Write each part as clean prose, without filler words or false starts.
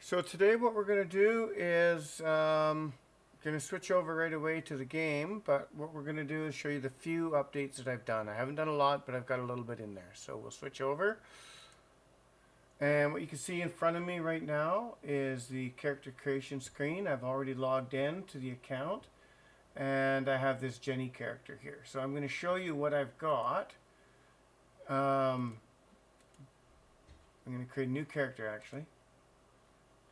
So today what we're going to do is going to switch over right away to the game, but what we're going to do is show you the few updates that I've done. I haven't done a lot, but I've got a little bit in there. So we'll switch over. And what you can see in front of me right now is the character creation screen. I've already logged in to the account, and I have this Jenny character here. So I'm going to show you what I've got. I'm going to create a new character actually.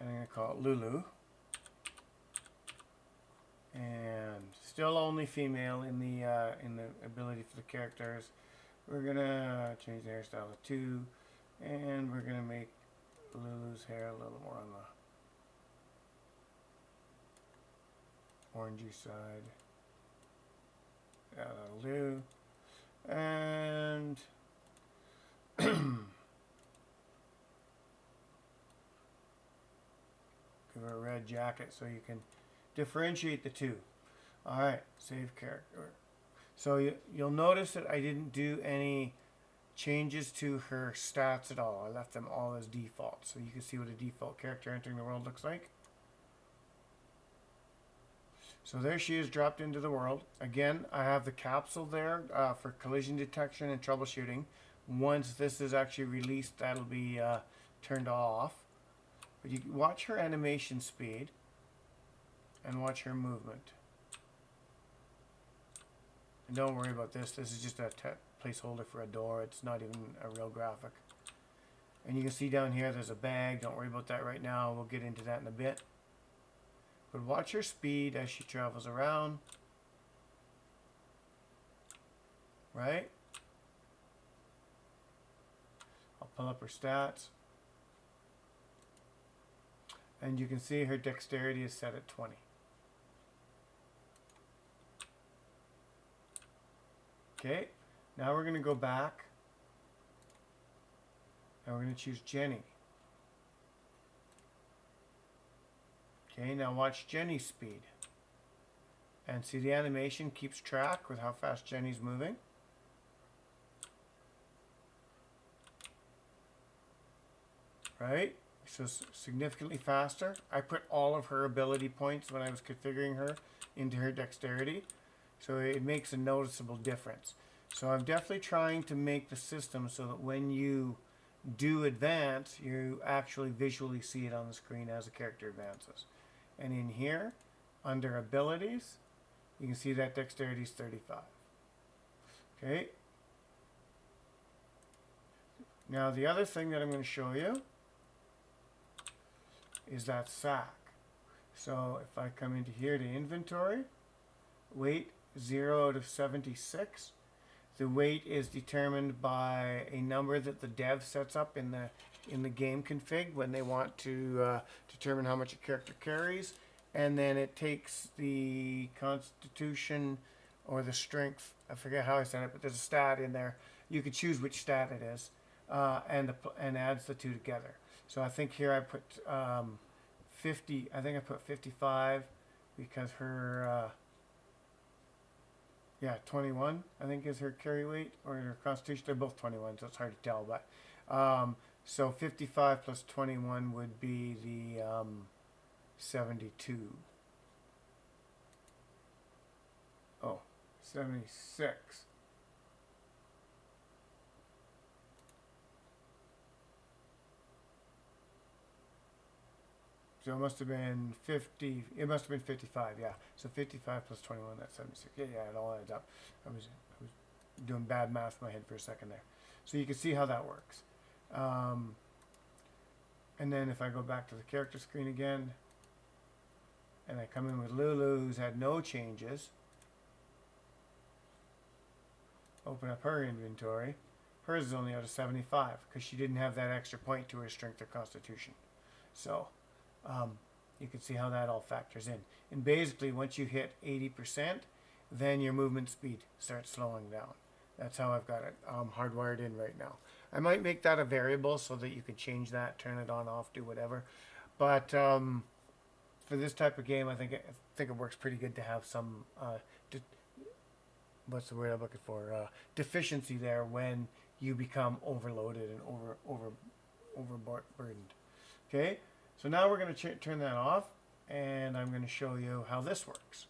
And I'm going to call it Lulu. And still only female in the ability for the characters. We're going to change the hairstyle to 2. And we're going to make Lulu's hair a little more on the orangey side. Yeah, that'll do. And give her a red jacket so you can differentiate the two. Alright, save character. So you'll notice that I didn't do any changes to her stats at all. I left them all as default. So you can see what a default character entering the world looks like. So there she is, dropped into the world. Again, I have the capsule there for collision detection and troubleshooting. Once this is actually released, that'll be turned off. But you can watch her animation speed and watch her movement. And don't worry about this. This is just a placeholder for a door. It's not even a real graphic. And you can see down here there's a bag. Don't worry about that right now. We'll get into that in a bit. But watch her speed as she travels around. Right? I'll pull up her stats. And you can see her dexterity is set at 20. Okay, now we're going to go back and we're going to choose Jenny. Okay, now watch Jenny's speed. And see the animation keeps track with how fast Jenny's moving. Right? So significantly faster. I put all of her ability points when I was configuring her into her dexterity. So it makes a noticeable difference. So I'm definitely trying to make the system so that when you do advance, you actually visually see it on the screen as the character advances. And in here, under abilities, you can see that dexterity is 35. Okay. Now the other thing that I'm going to show you is that sack. So if I come into here to inventory, weight 0 out of 76. The weight is determined by a number that the dev sets up in the game config when they want to determine how much a character carries, and then it takes the constitution or the strength. I forget how I said it, but there's a stat in there. You can choose which stat it is, and adds the two together. So I think here I put 50. I think I put 55 because her. Yeah, 21, I think, is her carry weight, or her constitution. They're both 21, so it's hard to tell. But so 55 plus 21 would be the 72. Oh, 76. So it must have been 50. It must have been 55, yeah. So 55 plus 21, that's 76. Yeah, it all adds up. I was doing bad math in my head for a second there. So you can see how that works. And then if I go back to the character screen again, and I come in with Lulu, who's had no changes, open up her inventory, hers is only out of 75 because she didn't have that extra point to her strength or constitution. So you can see how that all factors in. And basically, once you hit 80%, then your movement speed starts slowing down. That's how I've got it hardwired in right now. I might make that a variable so that you can change that, turn it on, off, do whatever. But for this type of game, I think it works pretty good to have some what's the word I'm looking for? Deficiency there when you become overloaded and overburdened. Okay, So now we're going to turn that off, and I'm going to show you how this works.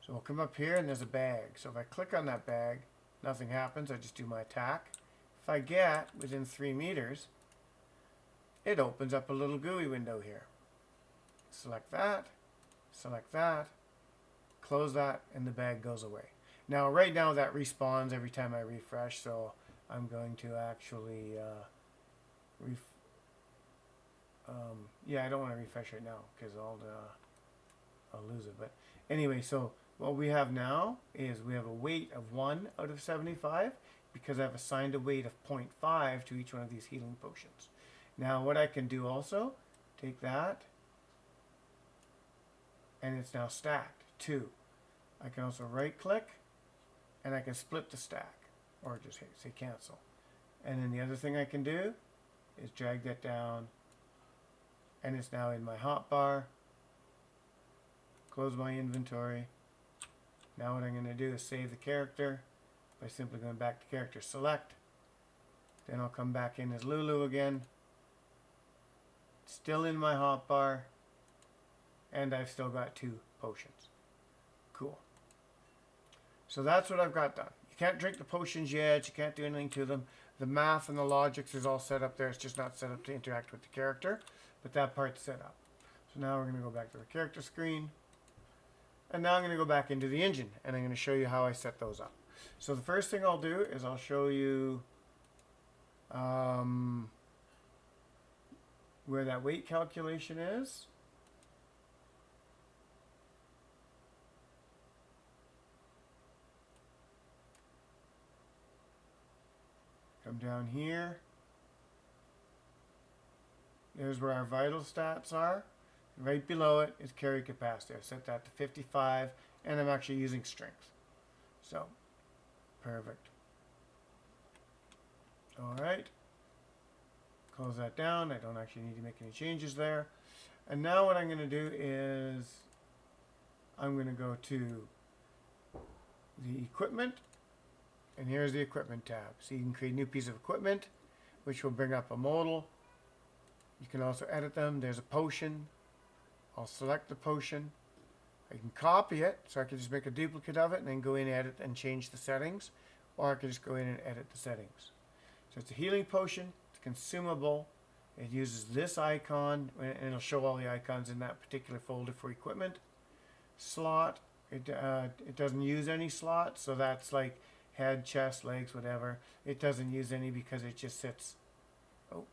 So we'll come up here and there's a bag. So if I click on that bag, nothing happens. I just do my attack. If I get within 3 meters, it opens up a little GUI window here. Select that, close that, and the bag goes away. Now right now that respawns every time I refresh, so I'm going to actually yeah, I don't want to refresh right now because I'll lose it. But anyway, so what we have now is we have a weight of 1 out of 75 because I've assigned a weight of 0.5 to each one of these healing potions. Now what I can do also, take that, and it's now stacked. 2. I can also right click and I can split the stack or just say cancel. And then the other thing I can do is drag that down and it's now in my hotbar. Close my inventory. Now what I'm going to do is save the character by simply going back to character select. Then I'll come back in as Lulu again. Still in my hotbar. And I've still got 2 potions. Cool. So that's what I've got done. You can't drink the potions yet. You can't do anything to them. The math and the logics is all set up there. It's just not set up to interact with the character. But that part's set up. So now we're going to go back to the character screen. And now I'm going to go back into the engine. And I'm going to show you how I set those up. So the first thing I'll do is I'll show you where that weight calculation is. Come down here. There's where our vital stats are. Right below it is carry capacity. I've set that to 55 and I'm actually using strength. So, perfect. Alright. Close that down. I don't actually need to make any changes there. And now what I'm going to do is I'm going to go to the equipment. And here's the equipment tab. So you can create a new piece of equipment, which will bring up a modal. You can also edit them. There's a potion. I'll select the potion. I can copy it, so I can just make a duplicate of it and then go in, edit, and change the settings. Or I can just go in and edit the settings. So it's a healing potion. It's consumable. It uses this icon, and it'll show all the icons in that particular folder for equipment. Slot. It doesn't use any slots, so that's like head, chest, legs, whatever. It doesn't use any because it just sits. Oh,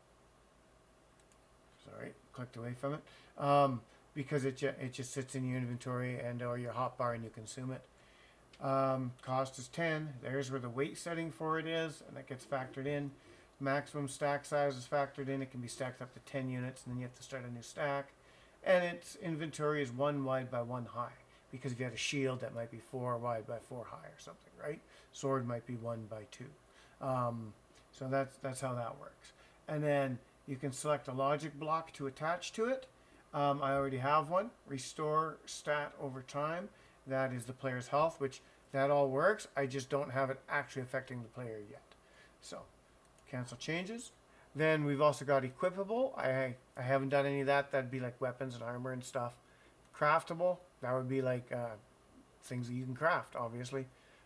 sorry, clicked away from it. Because it just sits in your inventory and or your hotbar and you consume it. Cost is 10. There's where the weight setting for it is, and that gets factored in. Maximum stack size is factored in. It can be stacked up to 10 units, and then you have to start a new stack. And its inventory is 1 wide by 1 high. Because if you had a shield, that might be 4 wide by 4 high or something, right? Sword might be 1 by 2. So that's how that works. And then you can select a logic block to attach to it. I already have one. Restore stat over time. That is the player's health, which that all works. I just don't have it actually affecting the player yet. So, cancel changes. Then we've also got equipable. I haven't done any of that. That'd be like weapons and armor and stuff. Craftable. That would be like things that you can craft, obviously.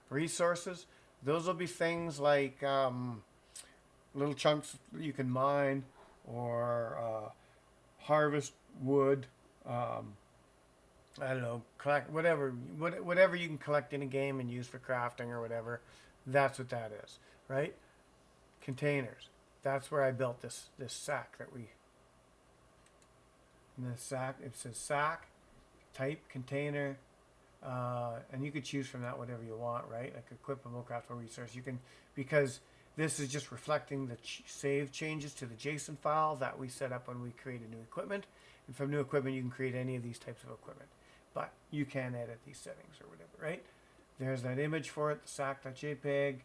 Resources. Those will be things like little chunks that you can mine or harvest wood. I don't know, collect whatever you can collect in a game and use for crafting or whatever. That's what that is, right? Containers. That's where I built this sack that we. And the sack, it says sack, type, container, and you could choose from that whatever you want, right? Like equipable, craftable resource. You can, because this is just reflecting the save changes to the JSON file that we set up when we created new equipment. And from new equipment, you can create any of these types of equipment. But you can edit these settings or whatever, right? There's that image for it, the sack.jpg.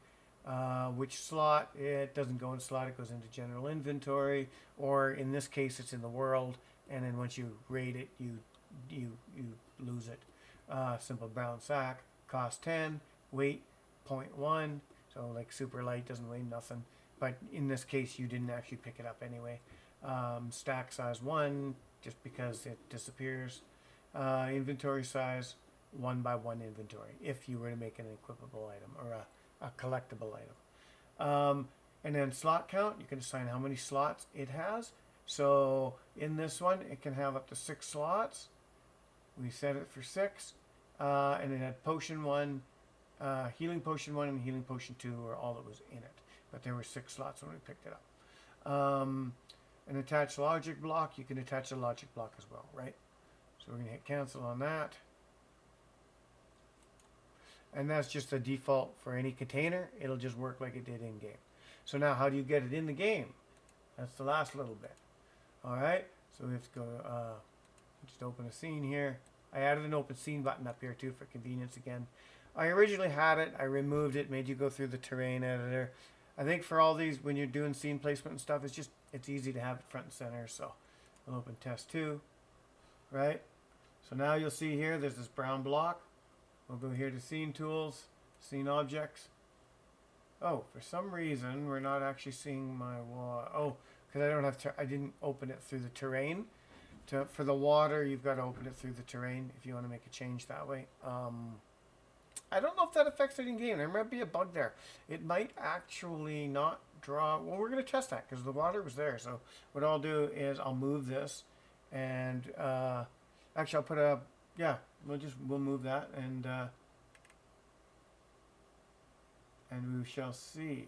Which slot? It doesn't go in slot, it goes into general inventory. Or in this case, it's in the world. And then once you rate it, you lose it. Simple brown sack, cost 10, weight 0.1. So like super light, doesn't weigh nothing. But in this case, you didn't actually pick it up anyway. Stack size 1, just because it disappears. Inventory size 1 by 1 inventory, if you were to make an equipable item or a collectible item. And then slot count, you can assign how many slots it has. So in this one, it can have up to 6 slots. We set it for 6. And it had potion 1, healing potion 1, and healing potion 2 were all that was in it. But there were 6 slots when we picked it up. An attached logic block, you can attach a logic block as well, right? So we're going to hit cancel on that. And that's just the default for any container. It'll just work like it did in game. So now how do you get it in the game? That's the last little bit. Alright, so we have to go, just open a scene here. I added an open scene button up here too for convenience again. I originally had it, I removed it, made you go through the terrain editor. I think for all these, when you're doing scene placement and stuff, it's easy to have it front and center. So I'll open test 2, right? So now you'll see here, there's this brown block. We'll go here to scene tools, scene objects. Oh, for some reason, we're not actually seeing my water. Oh, because I don't have, I didn't open it through the terrain. For the water, you've got to open it through the terrain if you want to make a change that way. I don't know if that affects it in game. There might be a bug there. It might actually not draw. Well, we're going to test that because the water was there. So what I'll do is I'll move this, and actually I'll put a, yeah, we'll move that, and we shall see.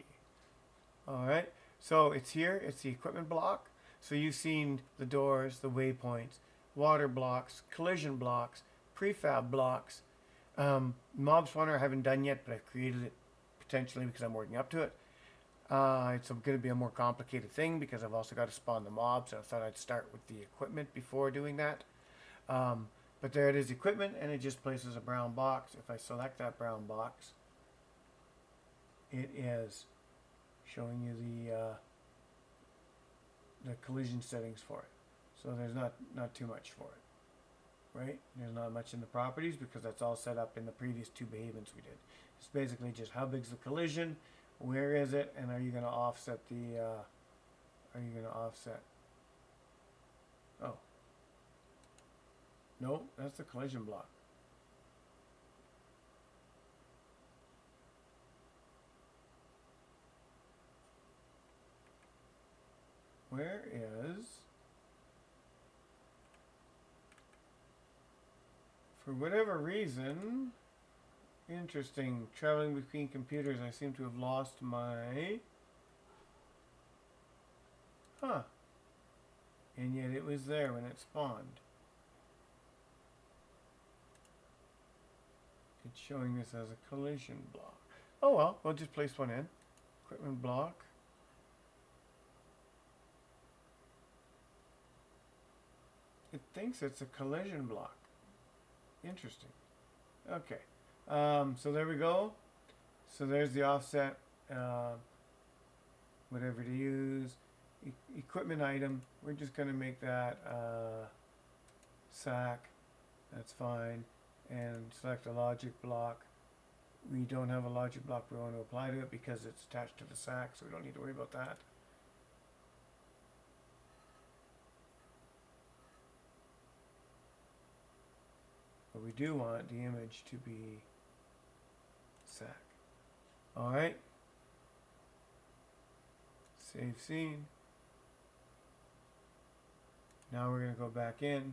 All right. So it's here. It's the equipment block. So you've seen the doors, the waypoints, water blocks, collision blocks, prefab blocks. Mob spawner I haven't done yet, but I've created it potentially because I'm working up to it. It's going to be a more complicated thing because I've also got to spawn the mobs. So I thought I'd start with the equipment before doing that. But there it is, equipment, and it just places a brown box. If I select that brown box, it is showing you the collision settings for it. So there's not too much for it, right? There's not much in the properties because that's all set up in the previous 2 behavements we did. It's basically just how big's the collision, where is it, and are you going to offset the, oh. No, that's the collision block. Where is, for whatever reason, interesting, traveling between computers, I seem to have lost my, and yet it was there when it spawned. It's showing this as a collision block. Oh well, we'll just place one in. Equipment block. It thinks it's a collision block. Interesting. Okay. So there we go. So there's the offset. Whatever to use. Equipment item. We're just going to make that sack. That's fine. And select a logic block. We don't have a logic block we want to apply to it because it's attached to the sack, so we don't need to worry about that. But we do want the image to be sack. Alright. Save scene. Now we're going to go back in.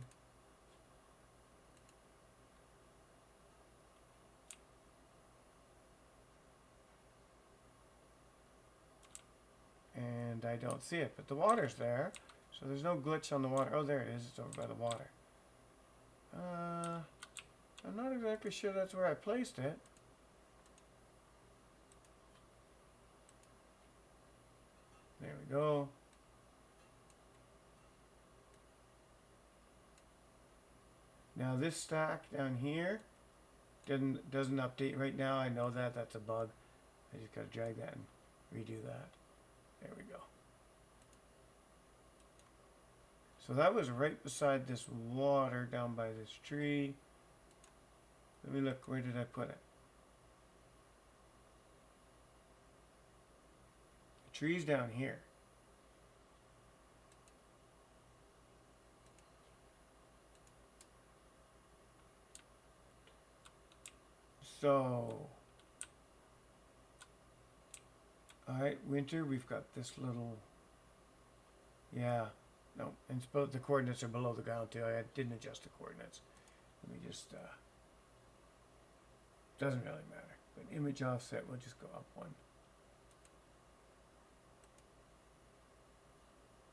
And I don't see it, but the water's there, so there's no glitch on the water. Oh, there it is. It's over by the water. I'm not exactly sure that's where I placed it. There we go. Now this stack down here doesn't update right now. I know that that's a bug. I just gotta drag that and redo that. There we go. So that was right beside this water down by this tree. Let me look, where did I put it? The tree's down here. So, alright, winter, we've got this little, yeah, no, and suppose the coordinates are below the ground too. I didn't adjust the coordinates. Let me just, doesn't really matter. But image offset, we'll just go up one.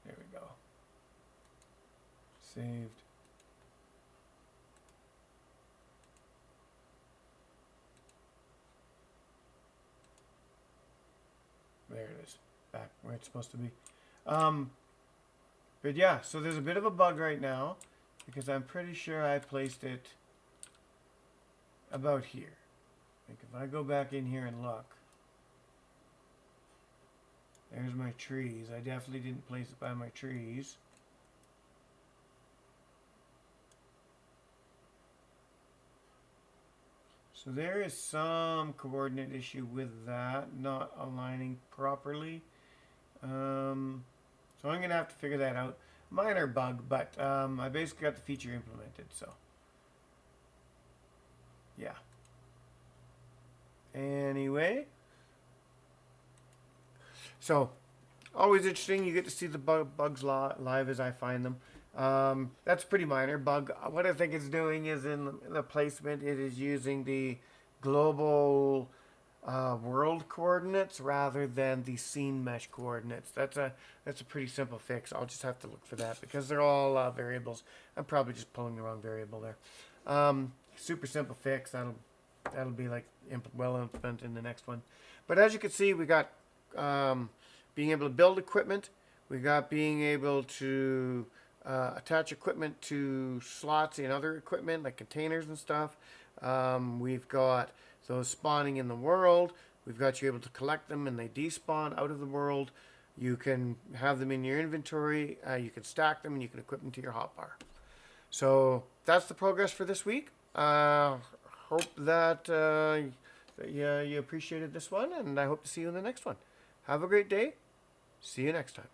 There we go. Saved. There it is. Back where it's supposed to be. But yeah, so there's a bit of a bug right now because I'm pretty sure I placed it about here. Like if I go back in here and look, there's my trees. I definitely didn't place it by my trees. So there is some coordinate issue with that not aligning properly. So I'm going to have to figure that out. Minor bug, but I basically got the feature implemented, so yeah. Anyway, so always interesting. You get to see the bugs live as I find them. That's pretty minor bug. What I think it's doing is in the placement, it is using the global world coordinates rather than the scene mesh coordinates. That's a pretty simple fix. I'll just have to look for that because they're all variables. I'm probably just pulling the wrong variable there. Super simple fix. That'll be like well implemented in the next one. But as you can see, we got being able to build equipment. We got being able to attach equipment to slots in other equipment like containers and stuff. We've got those spawning in the world. We've got you able to collect them and they despawn out of the world. You can have them in your inventory. You can stack them and you can equip them to your hotbar. So that's the progress for this week. Hope that you appreciated this one, and I hope to see you in the next one. Have a great day. See you next time.